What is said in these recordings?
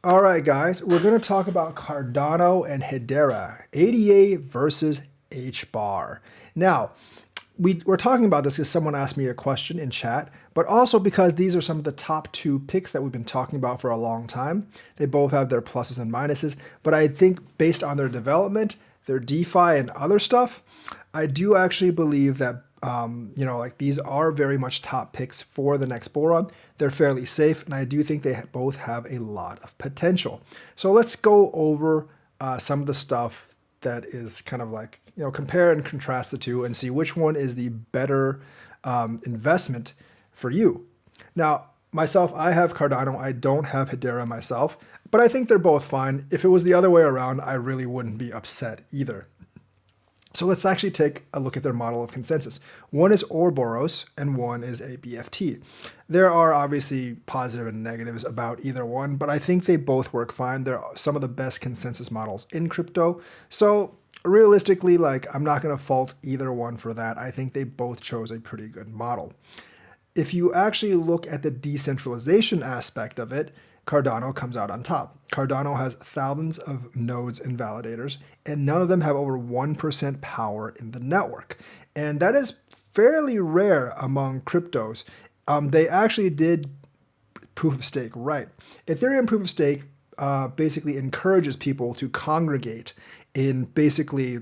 All right, guys, we're going to talk about Cardano and Hedera, ADA versus Hbar. Now, we're talking about this because someone asked me a question in chat, but also because these are some of the top two picks that we've been talking about for a long time. They both have their pluses and minuses, but I think based on their development, their DeFi and other stuff, I do actually believe that like these are very much top picks for the next bull run. They're fairly safe, and I do think they both have a lot of potential. So let's go over some of the stuff that is kind of like, compare and contrast the two and see which one is the better investment for you. Now, myself, I have Cardano. I don't have Hedera myself, but I think they're both fine. If it was the other way around, I really wouldn't be upset either. So let's actually take a look at their model of consensus. One is Ouroboros and one is a BFT. There are obviously positive and negatives about either one, but I think they both work fine. They're some of the best consensus models in crypto. So realistically, I'm not going to fault either one for that. I think they both chose a pretty good model. If you actually look at the decentralization aspect of it, Cardano comes out on top. Cardano has thousands of nodes and validators, and none of them have over 1% power in the network. And that is fairly rare among cryptos. They actually did proof of stake right. Ethereum proof of stake basically encourages people to congregate in basically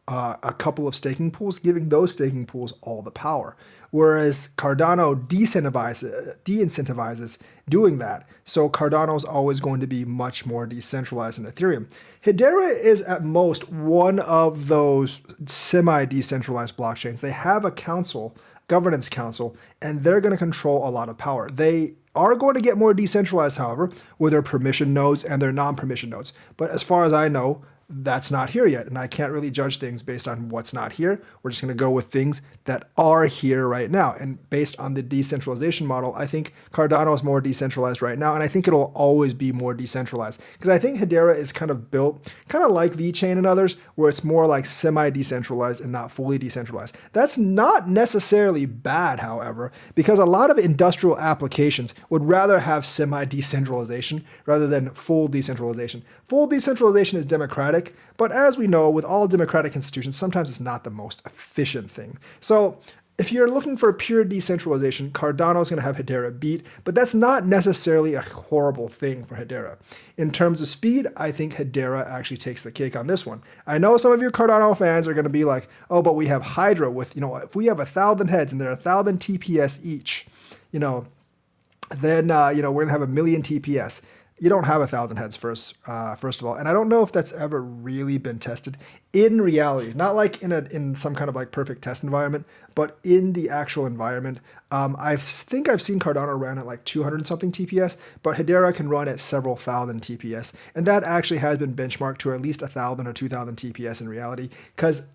a couple of staking pools, giving those staking pools all the power. Whereas Cardano de-incentivizes doing that. So Cardano is always going to be much more decentralized than Ethereum. Hedera is at most one of those semi-decentralized blockchains. They have a council, governance council, and they're going to control a lot of power. They are going to get more decentralized, however, with their permission nodes and their non-permission nodes. But as far as I know, that's not here yet, and I can't really judge things based on what's not here. We're just going to go with things that are here right now. And based on the decentralization model, I think Cardano is more decentralized right now, and I think it'll always be more decentralized. Because I think Hedera is kind of built kind of like VeChain and others, where it's more like semi-decentralized and not fully decentralized. That's not necessarily bad, however, because a lot of industrial applications would rather have semi-decentralization rather than full decentralization. Full decentralization is democratic, but as we know, with all democratic institutions, sometimes it's not the most efficient thing. So if you're looking for pure decentralization, Cardano is going to have Hedera beat, but that's not necessarily a horrible thing for Hedera. In terms of speed, I think Hedera actually takes the cake on this one. I know some of your Cardano fans are going to be like, oh, but we have Hydra with, if we have 1,000 heads and they're 1,000 TPS each, then, we're going to have 1,000,000 TPS. You don't have 1,000 heads first of all, and I don't know if that's ever really been tested in reality. Not like in some kind of like perfect test environment, but in the actual environment. I think I've seen Cardano run at like 200 something TPS, but Hedera can run at several thousand TPS, and that actually has been benchmarked to at least 1,000 or 2,000 TPS in reality, because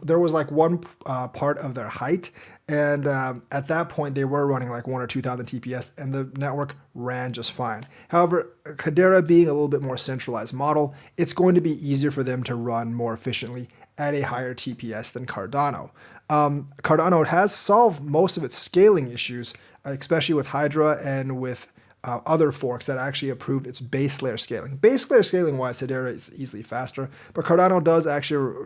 there was like one part of their height, and at that point they were running like 1,000 or 2,000 TPS, and the network ran just fine. However, Hedera being a little bit more centralized model, it's going to be easier for them to run more efficiently at a higher TPS than Cardano. Cardano has solved most of its scaling issues, especially with Hydra and with other forks that actually approved its base layer scaling. Base layer scaling wise, Hedera is easily faster, but Cardano does actually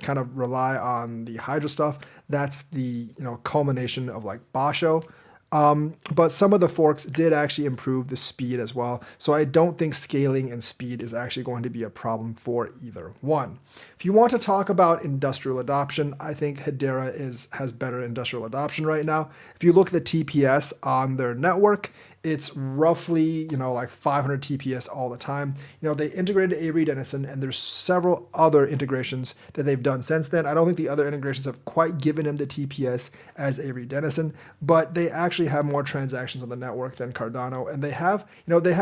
kind of rely on the Hydra stuff. That's the culmination of like Basho. But some of the forks did actually improve the speed as well. So I don't think scaling and speed is actually going to be a problem for either one. If you want to talk about industrial adoption, I think Hedera has better industrial adoption right now. If you look at the TPS on their network, it's roughly, like 500 TPS all the time. They integrated Avery Dennison, and there's several other integrations that they've done since then. I don't think the other integrations have quite given them the TPS as Avery Dennison, but they actually have more transactions on the network than Cardano, and they have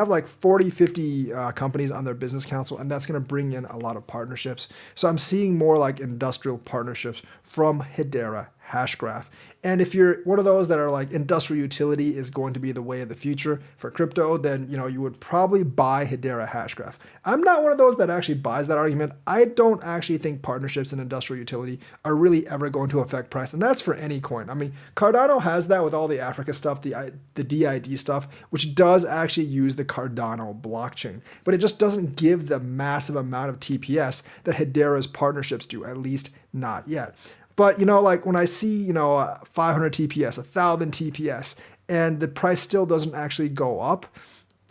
like 40, 50 companies on their business council, and that's going to bring in a lot of partnerships. So I'm seeing more like industrial partnerships from Hedera hash graph. And if you're one of those that are like industrial utility is going to be the way of the future for crypto, then you would probably buy Hedera hash graph. I'm not one of those that actually buys that argument. I don't actually think partnerships in industrial utility are really ever going to affect price, and that's for any coin. I mean, Cardano has that with all the Africa stuff, the DID stuff, which does actually use the Cardano blockchain, but it just doesn't give the massive amount of TPS that Hedera's partnerships do, at least not yet. But like when I see 500 TPS, 1,000 TPS, and the price still doesn't actually go up,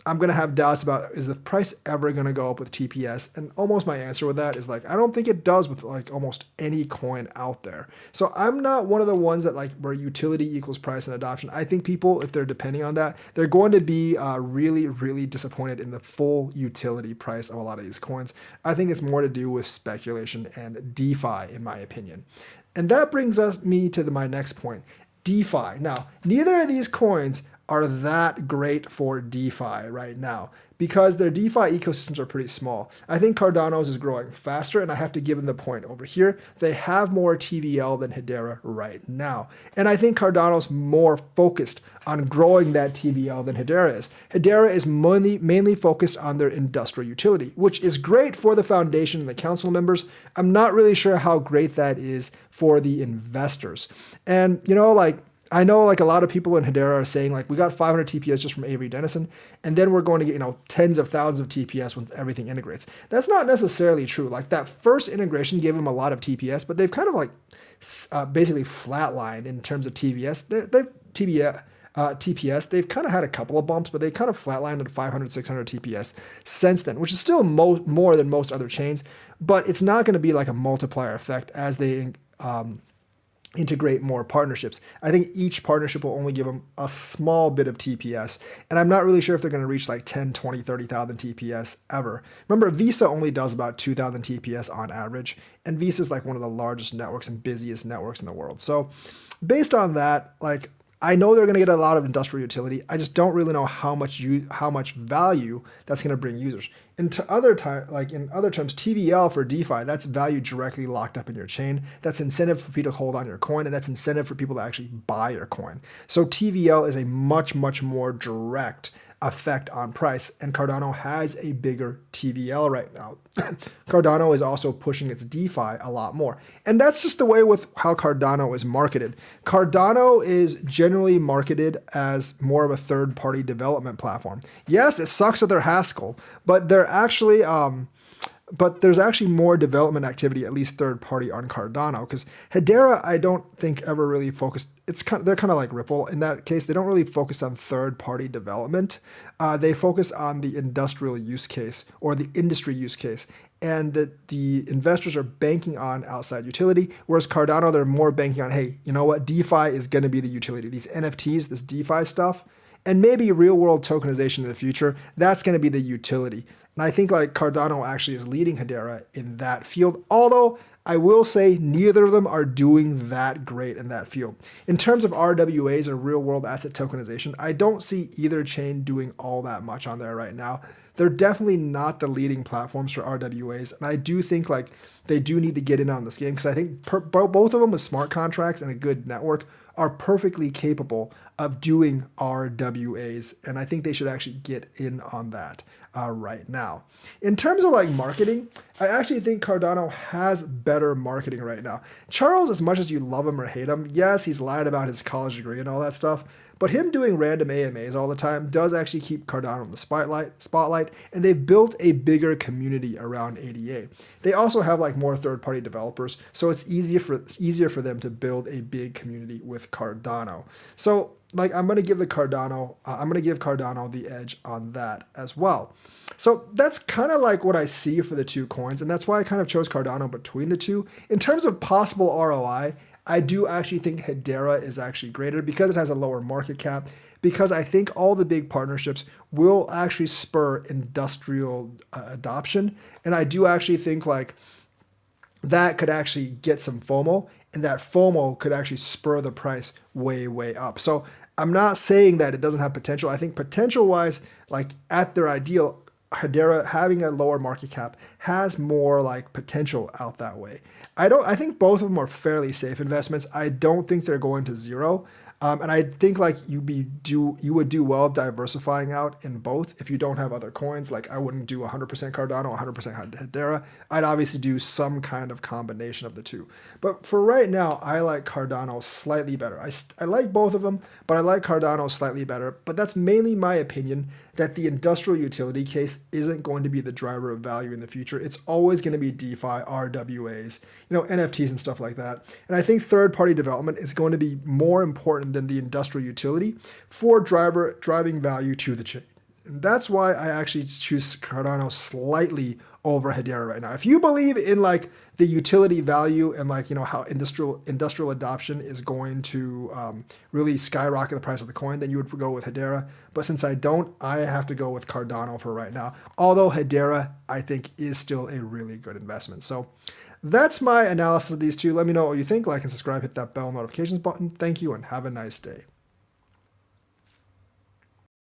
I'm going to have doubts about, is the price ever going to go up with TPS? And almost my answer with that is like, I don't think it does with like almost any coin out there. So I'm not one of the ones that like where utility equals price and adoption. I think people, if they're depending on that, they're going to be really, really disappointed in the full utility price of a lot of these coins. I think it's more to do with speculation and DeFi, in my opinion. And that brings me to my next point, DeFi. Now, neither of these coins are that great for DeFi right now because their DeFi ecosystems are pretty small. I think Cardano's is growing faster, and I have to give them the point over here. They have more TVL than Hedera right now. And I think Cardano's more focused on growing that TVL than Hedera is. Hedera is mainly focused on their industrial utility, which is great for the foundation and the council members. I'm not really sure how great that is for the investors. And, I know like a lot of people in Hedera are saying like we got 500 TPS just from Avery Dennison, and then we're going to get tens of thousands of TPS once everything integrates. That's not necessarily true. Like that first integration gave them a lot of TPS, but they've kind of like basically flatlined in terms of TPS. TPS, they've kind of had a couple of bumps, but they kind of flatlined at 500, 600 TPS since then, which is still more than most other chains, but it's not going to be like a multiplier effect as they integrate more partnerships. I think each partnership will only give them a small bit of TPS, and I'm not really sure if they're going to reach like 10, 20, 30,000 TPS ever. Remember, Visa only does about 2,000 TPS on average, and Visa is like one of the largest networks and busiest networks in the world. So based on that, like I know they're going to get a lot of industrial utility. I just don't really know how much value that's going to bring users. In other terms, TVL for DeFi, that's value directly locked up in your chain. That's incentive for people to hold on your coin, and that's incentive for people to actually buy your coin. So TVL is a much, much more direct effect on price, and Cardano has a bigger TVL right now. Cardano is also pushing its DeFi a lot more, and that's just the way with how Cardano is marketed. Cardano is generally marketed as more of a third-party development platform. Yes, it sucks at their Haskell, but they're actually but there's actually more development activity, at least third party, on Cardano, because Hedera, I don't think ever really focused. They're kind of like Ripple in that case. They don't really focus on third party development. They focus on the industrial use case or the industry use case, and that the investors are banking on outside utility. Whereas Cardano, they're more banking on, hey, you know what, DeFi is going to be the utility. These NFTs, this DeFi stuff, and maybe real world tokenization in the future, that's going to be the utility. And I think like Cardano actually is leading Hedera in that field, although I will say neither of them are doing that great in that field. In terms of RWAs or real world asset tokenization, I don't see either chain doing all that much on there right now. They're definitely not the leading platforms for RWAs, and I do think like they do need to get in on this game because I think both of them with smart contracts and a good network are perfectly capable of doing RWAs, and I think they should actually get in on that right now. In terms of like marketing, I actually think Cardano has better marketing right now. Charles, as much as you love him or hate him, yes, he's lied about his college degree and all that stuff, but him doing random AMAs all the time does actually keep Cardano in the spotlight, and they've built a bigger community around ADA. They also have like more third-party developers, so it's easier for them to build a big community with Cardano. So like I'm gonna give Cardano the edge on that as well. So that's kind of like what I see for the two coins, and that's why I kind of chose Cardano between the two. In terms of possible ROI, I do actually think Hedera is actually greater because it has a lower market cap, because I think all the big partnerships will actually spur industrial adoption, and I do actually think like that could actually get some FOMO, and that FOMO could actually spur the price way, way up. So I'm not saying that it doesn't have potential. I think potential-wise, like at their ideal, Hedera having a lower market cap has more like potential out that way. I think both of them are fairly safe investments. I don't think they're going to zero. And I think like you would do well diversifying out in both if you don't have other coins. Like I wouldn't do 100% Cardano, 100% Hedera. I'd obviously do some kind of combination of the two. But for right now, I like Cardano slightly better. I like both of them, but I like Cardano slightly better. But that's mainly my opinion that the industrial utility case isn't going to be the driver of value in the future. It's always going to be DeFi, RWAs, NFTs and stuff like that. And I think third-party development is going to be more important than the industrial utility for driving value to the chain. And that's why I actually choose Cardano slightly over Hedera right now. If you believe in like the utility value and like how industrial adoption is going to really skyrocket the price of the coin, then you would go with Hedera. But since I don't, I have to go with Cardano for right now. Although Hedera, I think, is still a really good investment. So that's my analysis of these two. Let me know what you think. Like and subscribe, hit that bell notifications button. Thank you and have a nice day.